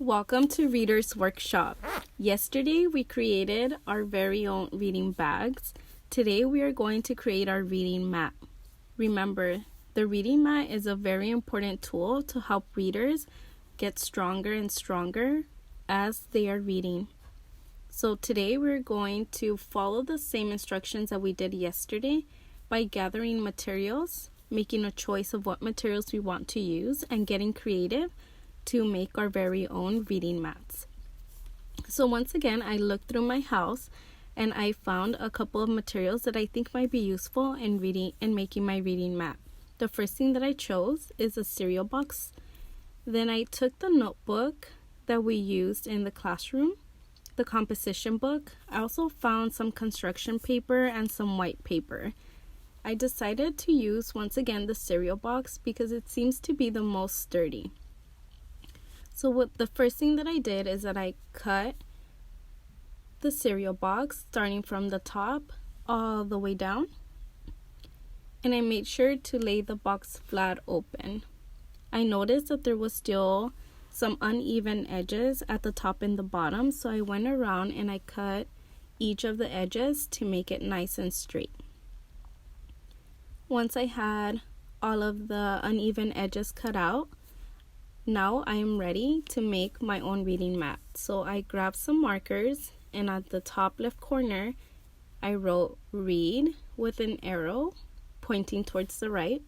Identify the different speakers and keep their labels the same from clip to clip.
Speaker 1: Welcome to Reader's Workshop. Yesterday we created our very own reading bags. Today we are going to create our reading mat. Remember, the reading mat is a very important tool to help readers get stronger and stronger as they are reading. So today we're going to follow the same instructions that we did yesterday by gathering materials, making a choice of what materials we want to use, and getting creative to make our very own reading mats. So once again, I looked through my house and I found a couple of materials that I think might be useful in making my reading mat. The first thing that I chose is a cereal box. Then I took the notebook that we used in the classroom, the composition book. I also found some construction paper and some white paper. I decided to use once again the cereal box because it seems to be the most sturdy. So the first thing that I did is that I cut the cereal box starting from the top all the way down, and I made sure to lay the box flat open. I noticed that there was still some uneven edges at the top and the bottom, so I went around and I cut each of the edges to make it nice and straight. Once I had all of the uneven edges cut out, now I am ready to make my own reading mat. So I grabbed some markers, and at the top left corner I wrote read with an arrow pointing towards the right,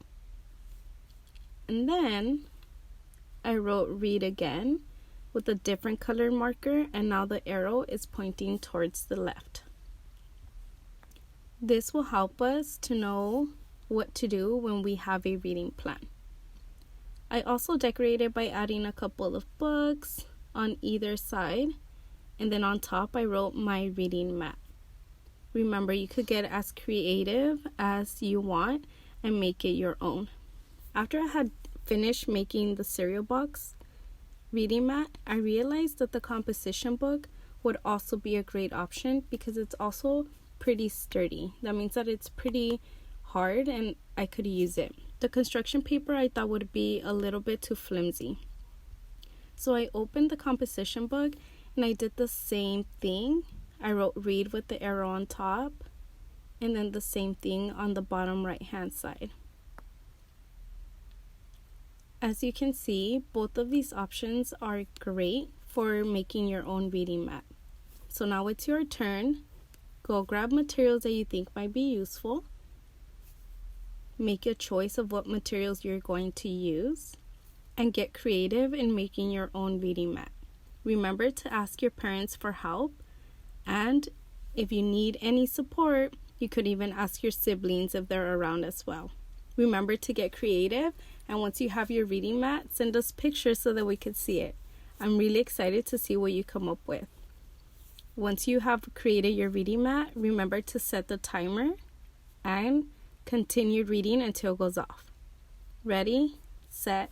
Speaker 1: and then I wrote read again with a different color marker, and now the arrow is pointing towards the left. This will help us to know what to do when we have a reading plan. I also decorated by adding a couple of books on either side, and then on top I wrote my reading mat. Remember, you could get as creative as you want and make it your own. After I had finished making the cereal box reading mat, I realized that the composition book would also be a great option because it's also pretty sturdy. That means that it's pretty hard and I could use it. The construction paper I thought would be a little bit too flimsy. So I opened the composition book and I did the same thing. I wrote read with the arrow on top, and then the same thing on the bottom right hand side. As you can see, both of these options are great for making your own reading mat. So now it's your turn. Go grab materials that you think might be useful. Make a choice of what materials you're going to use, and get creative in making your own reading mat. Remember to ask your parents for help, and if you need any support, you could even ask your siblings if they're around as well. Remember to get creative, and once you have your reading mat, send us pictures so that we could see it. I'm really excited to see what you come up with. Once you have created your reading mat, remember to set the timer and continue reading until it goes off. Ready, set,